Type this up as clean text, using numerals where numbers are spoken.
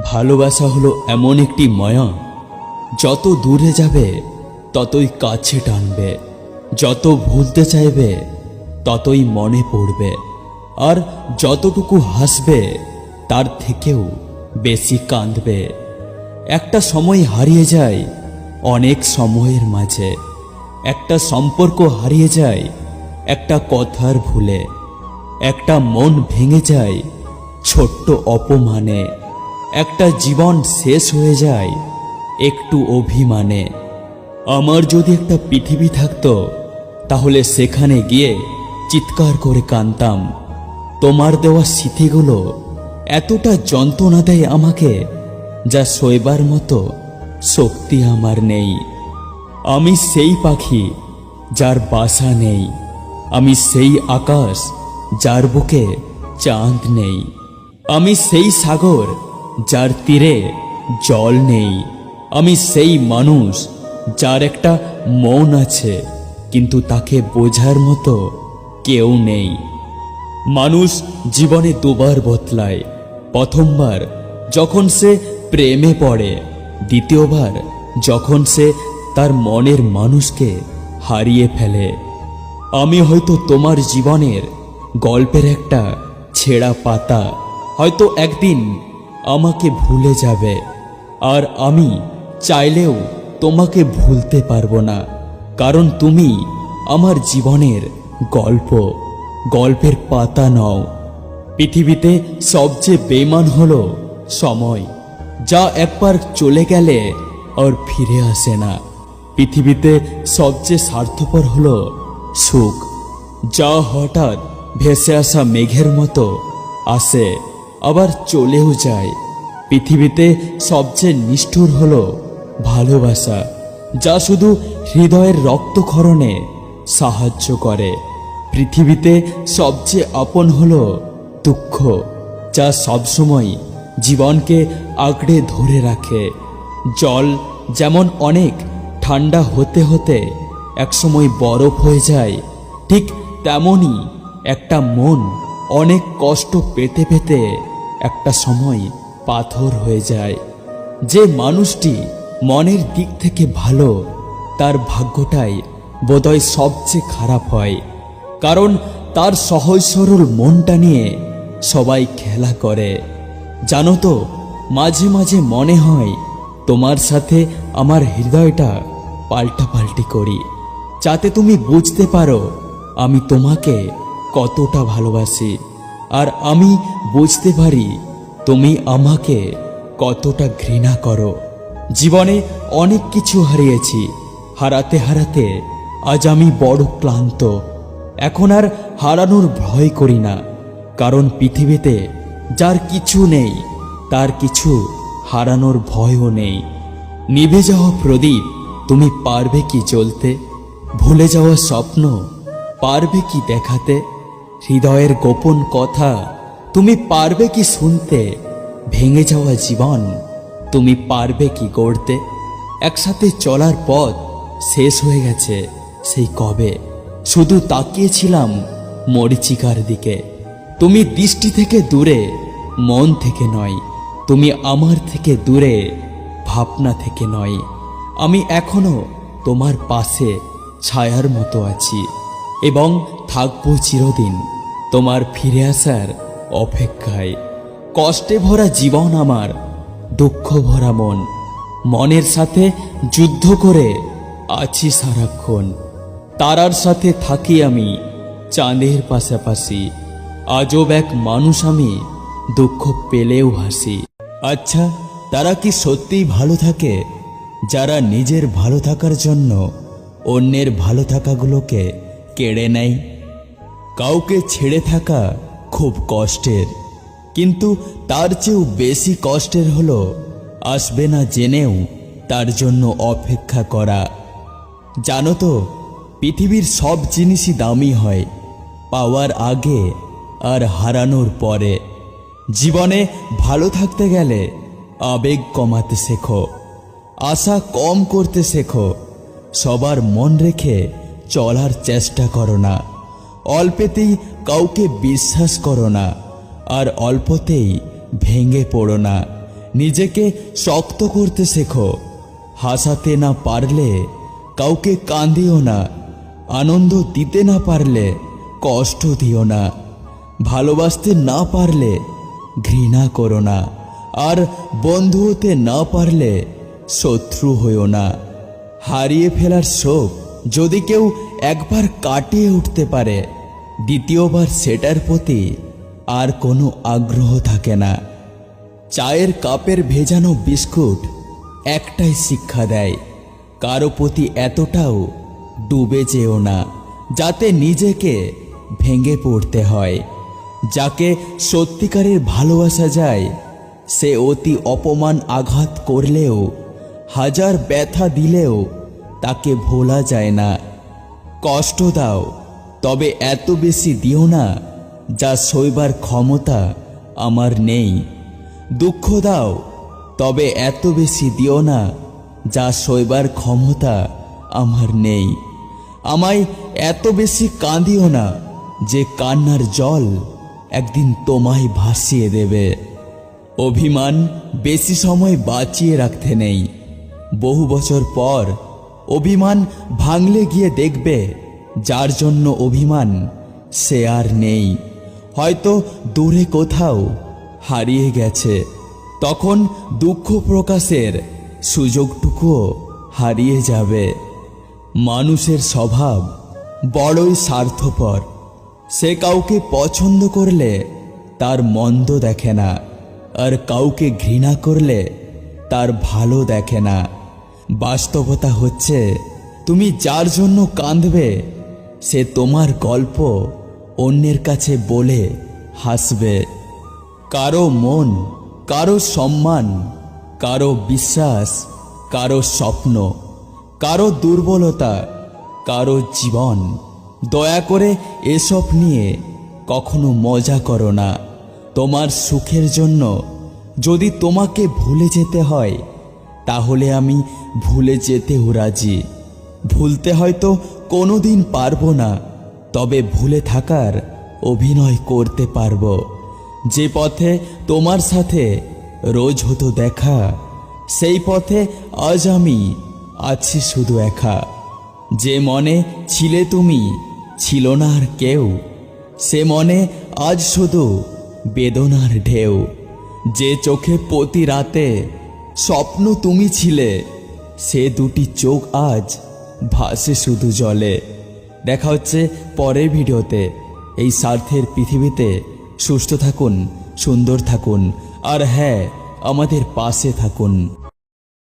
ভালোবাসা হলো এমন একটি মায়া, যত দূরে যাবে ততই কাছে টানবে, যত ভুলতে চাইবে ততই মনে পড়বে, আর যতটুকু হাসবে তার থেকেও বেশি কাঁদবে। একটা সময় হারিয়ে যায় অনেক সময়ের মাঝে, একটা সম্পর্ক হারিয়ে যায় একটা কথার ভুলে, একটা মন ভেঙে যায় ছোট্ট অপমানে, একটা জীবন শেষ হয়ে যায় একটু অভিমানে। আমার যদি একটা পৃথিবী থাকতো, তাহলে সেখানে গিয়ে চিৎকার করে কাঁদতাম। তোমার দেওয়া স্মৃতিগুলো এতটা যন্ত্রণা দেয় আমাকে, যা সইবার মতো শক্তি আমার নেই। আমি সেই পাখি যার বাসা নেই, আমি সেই আকাশ যার বুকে চাঁদ নেই, আমি সেই সাগর যার তীরে জল নেই, আমি সেই মানুষ যার একটা মন আছে কিন্তু তাকে বোঝার মতো কেউ নেই। মানুষ জীবনে দুবার বদলায়, প্রথমবার যখন সে প্রেমে পড়ে, দ্বিতীয়বার যখন সে তার মনের মানুষকে হারিয়ে ফেলে। আমি হয়তো তোমার জীবনের গল্পের একটা ছেঁড়া পাতা, হয়তো একদিন আমাকে ভুলে যাবে, আর আমি চাইলেও তোমাকে ভুলতে পারবো না, কারণ তুমি আমার জীবনের গল্প, গল্পের পাতা নও। পৃথিবীতে সবচেয়ে বেঈমান হলো সময়, যা একবার চলে গেলে আর ফিরে আসে না। পৃথিবীতে সবচেয়ে স্বার্থপর হলো সুখ, যা হঠাৎ ভেসে আসা মেঘের মতো আসে আবার চলেও যায়। পৃথিবীতে সবচেয়ে নিষ্ঠুর হলো ভালোবাসা, যা শুধু হৃদয়ের রক্তক্ষরণে সাহায্য করে। পৃথিবীতে সবচেয়ে আপন হলো দুঃখ, যা সবসময় জীবনকে আঁকড়ে ধরে রাখে। জল যেমন অনেক ঠান্ডা হতে হতে একসময় বরফ হয়ে যায়, ঠিক তেমনই একটা মন অনেক কষ্ট পেতে পেতে একটা সময় পাথর হয়ে যায়। যে মানুষটি মনের দিক থেকে ভালো, তার ভাগ্যটাই বোধহয় সবচেয়ে খারাপ হয়, কারণ তার সহজ সরল মনটা নিয়ে সবাই খেলা করে। জানো তো, মাঝে মাঝে মনে হয় তোমার সাথে আমার হৃদয়টা পাল্টাপাল্টি করি, যাতে তুমি বুঝতে পারো আমি তোমাকে কতটা ভালোবাসি, আর আমি বুঝতে পারি তুমি আমাকে কতটা ঘৃণা করো। জীবনে অনেক কিছু হারিয়েছি, হারাতে হারাতে আজ আমি বড় ক্লান্ত। এখন আর হারানোর ভয় করি না, কারণ পৃথিবীতে যার কিছু নেই তার কিছু হারানোর ভয়ও নেই। নিভে যাওয়া প্রদীপ তুমি পারবে কি জ্বলতে? ভুলে যাওয়া স্বপ্ন পারবে কি দেখাতে? হৃদয়ের গোপন কথা তুমি পারবে কি শুনতে? ভেঙে যাওয়া জীবন তুমি পারবে কি গড়তে? একসাথে চলার পথ শেষ হয়ে গেছে সেই কবে, শুধু তাকিয়েছিলাম মরীচিকার দিকে। তুমি দৃষ্টি থেকে দূরে, মন থেকে নয়, তুমি আমার থেকে দূরে, ভাবনা থেকে নয়। আমি এখনো তোমার পাশে ছায়ার মতো আছি, এবং থাকবো চিরদিন তোমার ফিরে আসার অপেক্ষায়। কষ্টে ভরা জীবন আমার, দুঃখ ভরা মন, মনের সাথে যুদ্ধ করে আছি সারাক্ষণ। তারার সাথে থাকি আমি চাঁদের পাশাপাশি, আজব এক মানুষ আমি, দুঃখ পেলেও হাসি। আচ্ছা, তারা কি সত্যিই ভালো থাকে যারা নিজের ভালো থাকার জন্য অন্যের ভালো থাকাগুলোকে কেড়ে নেয়? কাউকে ছেড়ে থাকা খুব কষ্টের, কিন্তু তার চেয়েও বেশি কষ্টের হলো আসবে না জেনেও তার জন্য অপেক্ষা করা। জানো তো, পৃথিবীর সব জিনিসই দামি হয় পাওয়ার আগে আর হারানোর পরে। জীবনে ভালো থাকতে গেলে আবেগ কমাতে শেখো, আশা কম করতে শেখো, সবার মন রেখে চলার চেষ্টা করো না, অল্পেতেই কাউকে বিশ্বাস করো না, আর অল্পতেই ভেঙে পড়ো না। নিজেকে শক্ত করতে শেখো। হাসাতে না পারলে কাউকে কাঁদিও না, আনন্দ দিতে না পারলে কষ্ট দিও না, ভালোবাসতে না পারলে ঘৃণা করো না, আর বন্ধু হতে না পারলে শত্রু হইও না। হারিয়ে ফেলার শোক যদি কেউ একবার কাটিয়ে উঠতে পারে, দ্বিতীয়বার সেটার প্রতি আর কোনো আগ্রহ থাকে না। চায়ের কাপের ভেজানো বিস্কুট একটাই শিক্ষা দেয়, কারো প্রতি এতটাও ডুবে যেও না যাতে নিজেকে ভেঙে পড়তে হয়। যাকে সত্যিকারের ভালোবাসা যায় সে অতি অপমান আঘাত করলেও, হাজার ব্যথা দিলেও তাকে ভোলা যায় না। কষ্ট দাও, তবে এত বেশি দিও না যা সইবার ক্ষমতা আমার নেই। দুঃখ দাও, তবে এত বেশি দিও না যা সইবার ক্ষমতা আমার নেই। আমায় এত বেশি কাঁদিও না যে কান্নার জল একদিন তোমায় ভাসিয়ে দেবে। অভিমান বেশি সময় বাঁচিয়ে রাখতে নেই। বহু বছর পর অভিমান ভাঙলে গিয়ে দেখবে যার জন্য অভিমান সে আর নেই, হয়তো দূরে কোথাও হারিয়ে গেছে। তখন দুঃখ প্রকাশের সুযোগটুকুও হারিয়ে যাবে। মানুষের স্বভাব বড়ই স্বার্থপর। সে কাউকে পছন্দ করলে তার মন্দ দেখে না, আর কাউকে ঘৃণা করলে তার ভালো দেখে না। বাস্তবতা হচ্ছে, তুমি যার জন্য কাঁদবে সে তোমার গল্প অন্যের কাছে বলে হাসবে। কারো মন, কারো সম্মান, কারো বিশ্বাস, কারো স্বপ্ন, কারো দুর্বলতা, কারো জীবন। দয়া করে এসব নিয়ে কখনো মজা করো না। তোমার সুখের জন্য যদি তোমাকে ভুলে যেতে হয় তাহলে আমি ভুলে যেতেও রাজি। ভুলতে হয়তো কোনোদিন পারবো না, তবে ভুলে থাকার অভিনয় করতে পারবো। যে পথে তোমার সাথে রোজ হতো দেখা, সেই পথে আজ আমি আছি শুধু একা। যে মনে ছিলে তুমি, ছিল না আর কেউ, সে মনে আজ শুধু বেদনার ঢেউ। যে চোখে প্রতি রাতে স্বপ্ন তুমি ছিলে, সে দুটি চোখ আজ ভাসে শুধু জলে। দেখা হচ্ছে পরের ভিডিওতে। এই স্বার্থের পৃথিবীতে সুস্থ থাকুন, সুন্দর থাকুন, আর হ্যাঁ, আমাদের পাশে থাকুন।